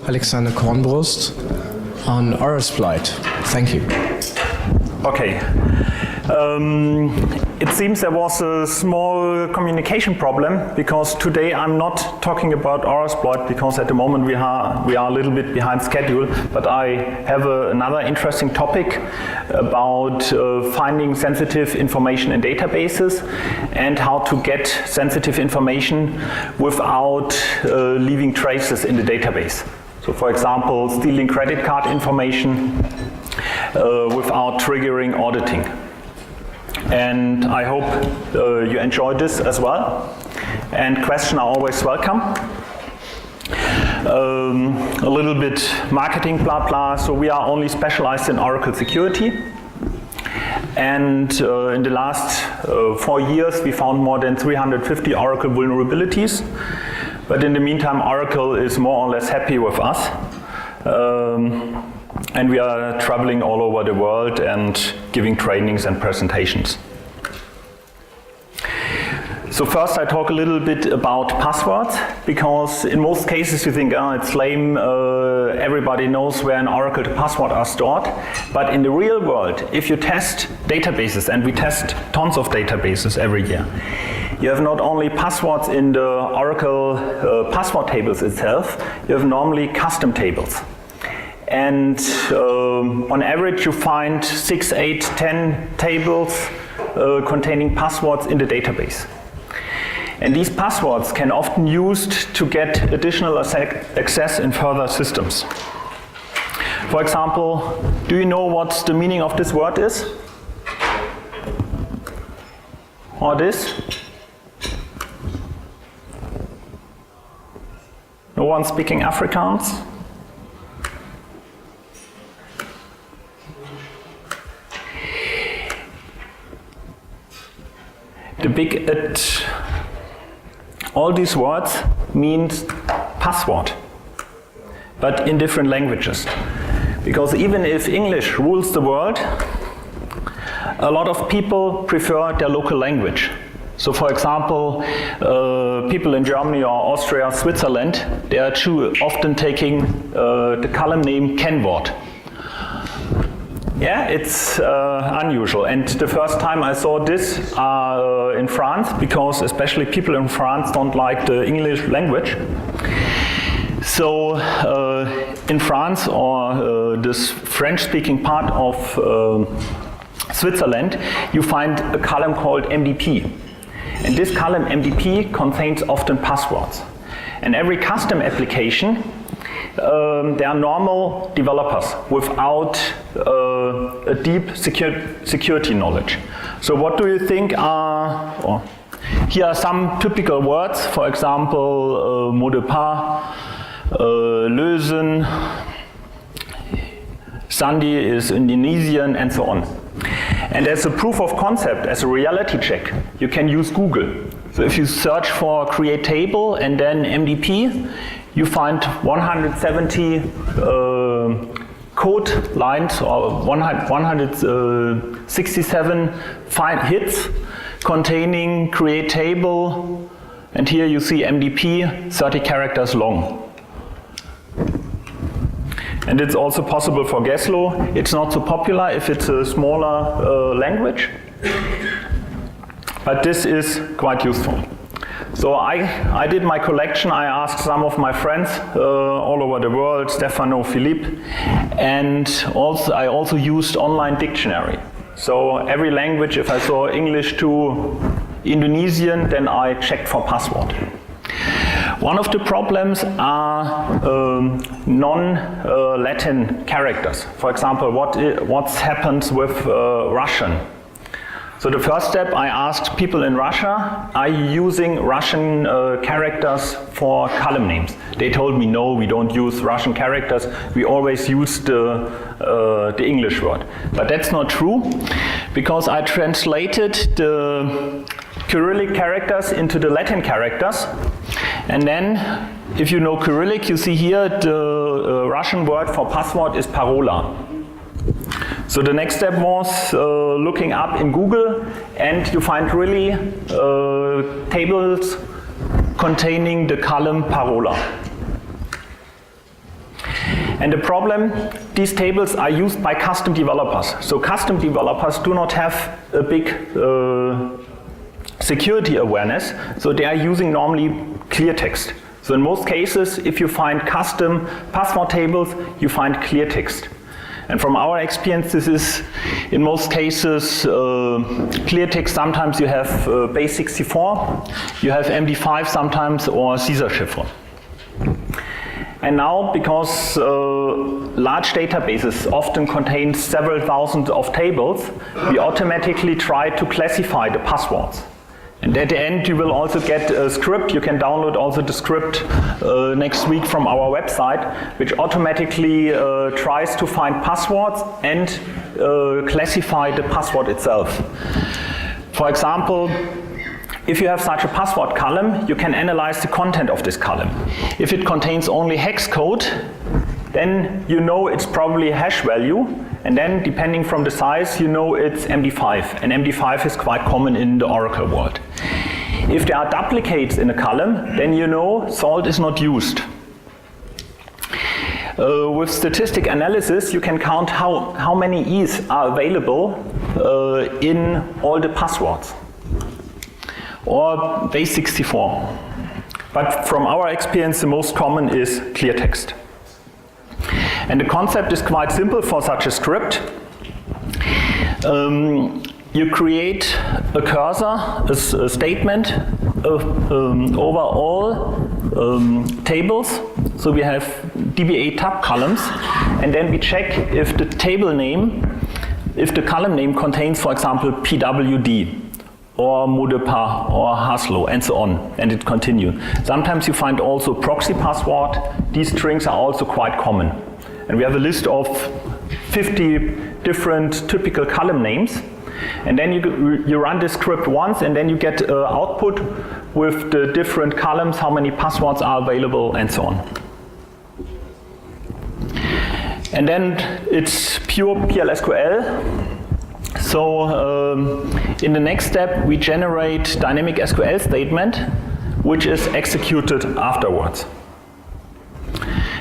Alexander Kornbrust on Aurosplite. Thank you. Okay. It seems there was a small communication problem because today I'm not talking about Aurosplite because at the moment we are a little bit behind schedule, but I have another interesting topic about finding sensitive information in databases and how to get sensitive information without leaving traces in the database. So for example, stealing credit card information without triggering auditing. And I hope you enjoy this as well. And questions are always welcome. A little bit marketing blah blah. So we are only specialized in Oracle security. And in the last 4 years we found more than 350 Oracle vulnerabilities. But in the meantime Oracle is more or less happy with us. And we are traveling all over the world and giving trainings and presentations. So first I talk a little bit about passwords, because in most cases you think, oh, it's lame, everybody knows where in Oracle the passwords are stored. But in the real world, if you test databases, and we test tons of databases every year, you have not only passwords in the Oracle password tables itself, you have normally custom tables. And on average you find 6, 8, 10 tables containing passwords in the database. And these passwords can often be used to get additional access in further systems. For example, do you know what the meaning of this word is? Or this? No one speaking Afrikaans? All these words means password, but in different languages. Because even if English rules the world, a lot of people prefer their local language. So for example, people in Germany or Austria, Switzerland, they are too often taking the column name Kennwort. Yeah, it's unusual. And the first time I saw this in France, because especially people in France don't like the English language. So in France, or this French-speaking part of Switzerland, you find a column called MDP. And this column MDP contains often passwords. And every custom application, they are normal developers without a deep security knowledge. So what do you think are, here are some typical words, for example, mot de passe, lösen, Sandy is Indonesian, and so on. And as a proof of concept, as a reality check, you can use Google. So if you search for create table and then MDP, you find 170 code lines or 167 hits containing create table, and here you see MDP 30 characters long. And it's also possible for Geslo. It's not so popular if it's a smaller language, but this is quite useful. So I did my collection. I asked some of my friends all over the world, Stefano, Philippe, and I also used online dictionary. So every language, if I saw English to Indonesian, then I checked for password. One of the problems are non-Latin characters. For example, what happens with Russian? So the first step, I asked people in Russia, are you using Russian characters for column names? They told me, no, we don't use Russian characters. We always use the English word. But that's not true, because I translated the Cyrillic characters into the Latin characters. And then, if you know Cyrillic, you see here the Russian word for password is parola. So the next step was looking up in Google, and you find really tables containing the column parola. And the problem, these tables are used by custom developers. So custom developers do not have a big security awareness, so they are using normally clear text. So in most cases, if you find custom password tables, you find clear text. And from our experience, this is in most cases clear text. Sometimes you have base64, you have MD5 sometimes, or Caesar chiffre. And now, because large databases often contain several thousand of tables, we automatically try to classify the passwords. And at the end, you will also get a script. You can download also the script next week from our website, which automatically tries to find passwords and classify the password itself. For example, if you have such a password column, you can analyze the content of this column. If it contains only hex code, then you know it's probably a hash value, and then depending from the size, you know it's MD5, and MD5 is quite common in the Oracle world. If there are duplicates in a column, then you know salt is not used. With statistic analysis, you can count how many E's are available in all the passwords, or base64. But from our experience, the most common is clear text. And the concept is quite simple for such a script. You create a cursor, a statement over all tables. So we have DBA tab columns, and then we check if the table name, if the column name contains, for example, PWD, or mot de passe, or Haslo, and so on, and it continues. Sometimes you find also proxy password. These strings are also quite common. And we have a list of 50 different typical column names. And then you run this script once, and then you get output with the different columns, how many passwords are available, and so on. And then it's pure PL/SQL. So in the next step, we generate dynamic SQL statement, which is executed afterwards.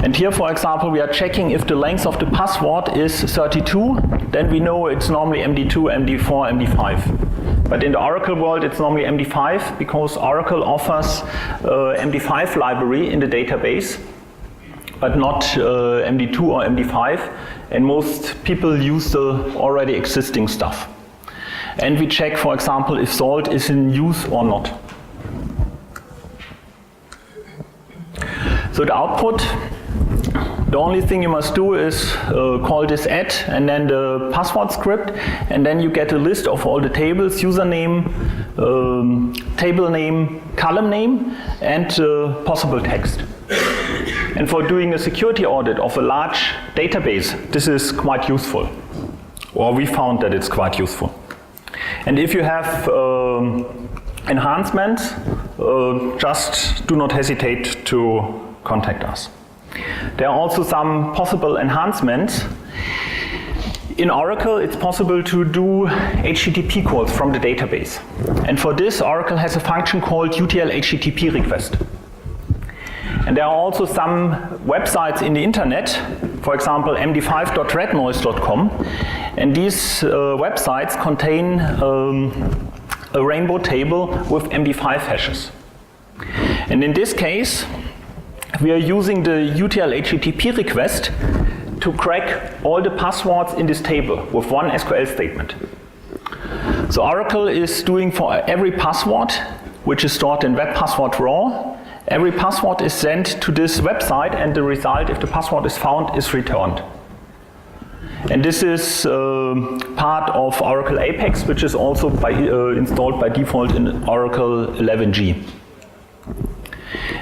And here, for example, we are checking if the length of the password is 32, then we know it's normally MD2, MD4, MD5. But in the Oracle world, it's normally MD5, because Oracle offers MD5 library in the database, but not MD2 or MD5, and most people use the already existing stuff. And we check, for example, if salt is in use or not. So the output, the only thing you must do is call this add and then the password script, and then you get a list of all the tables, username, table name, column name, and possible text. And for doing a security audit of a large database, this is quite useful. Or we found that it's quite useful. And if you have enhancements, just do not hesitate to contact us. There are also some possible enhancements. In Oracle, it's possible to do HTTP calls from the database. And for this, Oracle has a function called UTL HTTP request. And there are also some websites in the internet, for example, md5.rednoise.com, and these websites contain a rainbow table with MD5 hashes. And in this case, we are using the UTL HTTP request to crack all the passwords in this table with one SQL statement. So Oracle is doing for every password, which is stored in web password raw, every password is sent to this website, and the result, if the password is found, is returned. And this is part of Oracle Apex, which is also installed by default in Oracle 11g.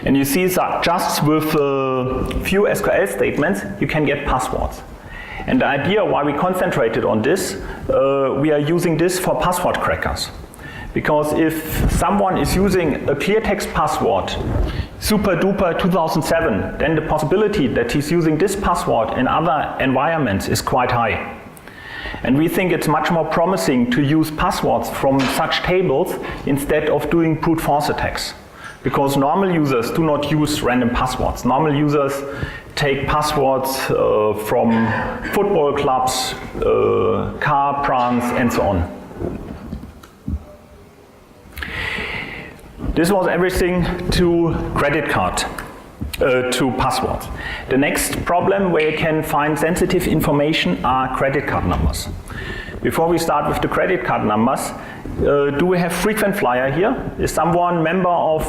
And you see that just with a few SQL statements, you can get passwords. And the idea why we concentrated on this, we are using this for password crackers. Because if someone is using a clear text password, super duper 2007, then the possibility that he's using this password in other environments is quite high. And we think it's much more promising to use passwords from such tables instead of doing brute force attacks. because normal users do not use random passwords. Normal users take passwords from football clubs, car brands, and so on. This was everything to credit card, to passwords. The next problem where you can find sensitive information are credit card numbers. Before we start with the credit card numbers, do we have frequent flyer here? Is someone member of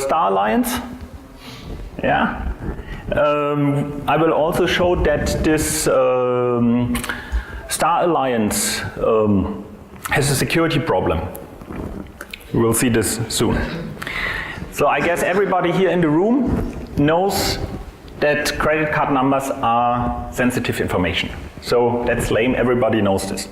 Star Alliance? Yeah? I will also show that this Star Alliance has a security problem. We will see this soon. So I guess everybody here in the room knows that credit card numbers are sensitive information. So that's lame, everybody knows this.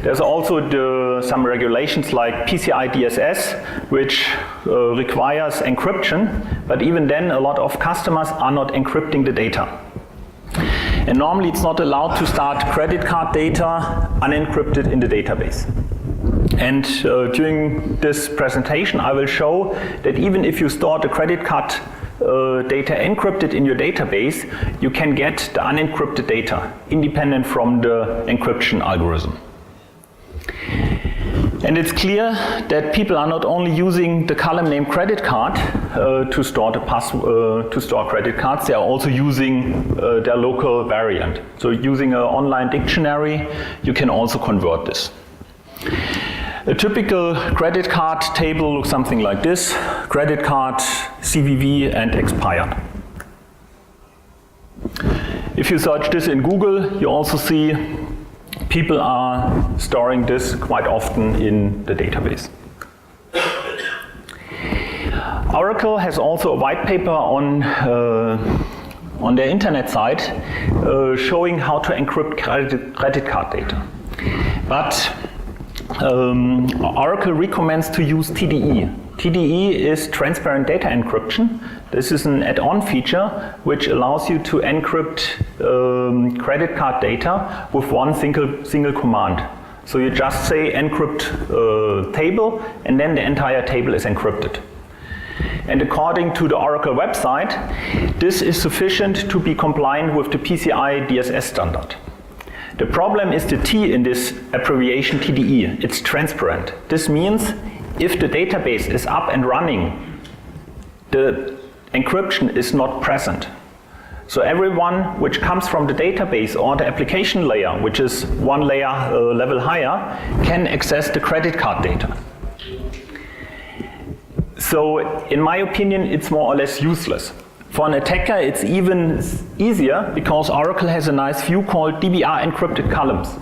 There's also some regulations like PCI DSS, which requires encryption, but even then a lot of customers are not encrypting the data. And normally it's not allowed to start credit card data unencrypted in the database. And during this presentation I will show that even if you store the credit card data encrypted in your database, you can get the unencrypted data independent from the encryption algorithm. And it's clear that people are not only using the column name credit card to store credit cards, they are also using their local variant. So using an online dictionary, you can also convert this. A typical credit card table looks something like this: credit card, CVV, and expired. If you search this in Google, you also see people are storing this quite often in the database. Oracle has also a white paper on their internet site showing how to encrypt credit card data. But Oracle recommends to use TDE. TDE is transparent data encryption. This is an add-on feature which allows you to encrypt credit card data with one single command. So you just say encrypt table, and then the entire table is encrypted. And according to the Oracle website, this is sufficient to be compliant with the PCI DSS standard. The problem is the T in this abbreviation TDE. It's transparent. This means if the database is up and running, the encryption is not present. So everyone which comes from the database or the application layer, which is one layer level higher, can access the credit card data. So in my opinion, it's more or less useless. For an attacker, it's even easier because Oracle has a nice view called DBR encrypted columns.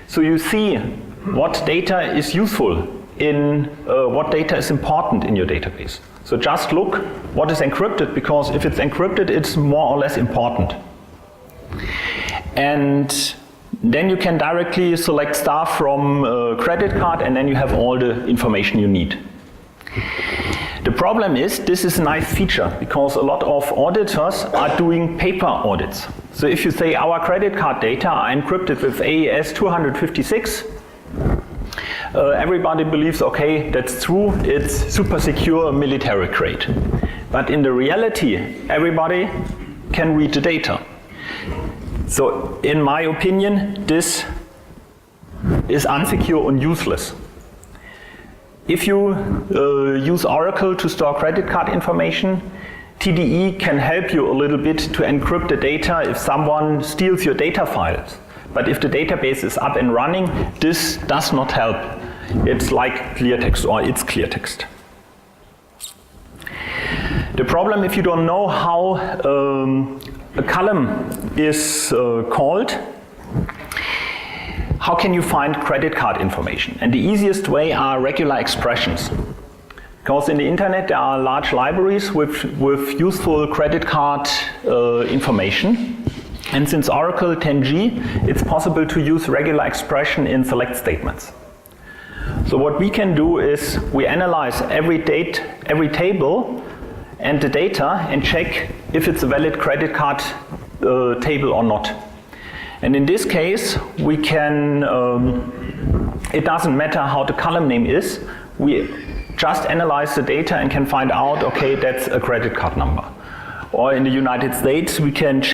So you see what data is useful in what data is important in your database. So just look what is encrypted, because if it's encrypted, it's more or less important. And then you can directly select star from credit card, and then you have all the information you need. The problem is, this is a nice feature because a lot of auditors are doing paper audits. So if you say our credit card data are encrypted with AES 256, everybody believes, okay, that's true, it's super secure, military grade. But in the reality, everybody can read the data. So in my opinion, this is unsecure and useless. If you use Oracle to store credit card information, TDE can help you a little bit to encrypt the data if someone steals your data files. But if the database is up and running, this does not help. It's like clear text, or it's clear text. The problem, if you don't know how a column is called, how can you find credit card information? And the easiest way are regular expressions. Because in the internet there are large libraries with useful credit card information. And since Oracle 10G, it's possible to use regular expression in select statements. So what we can do is we analyze every table and the data and check if it's a valid credit card table or not. And in this case, we can, it doesn't matter how the column name is, we just analyze the data and can find out, okay, that's a credit card number. Or in the United States, we can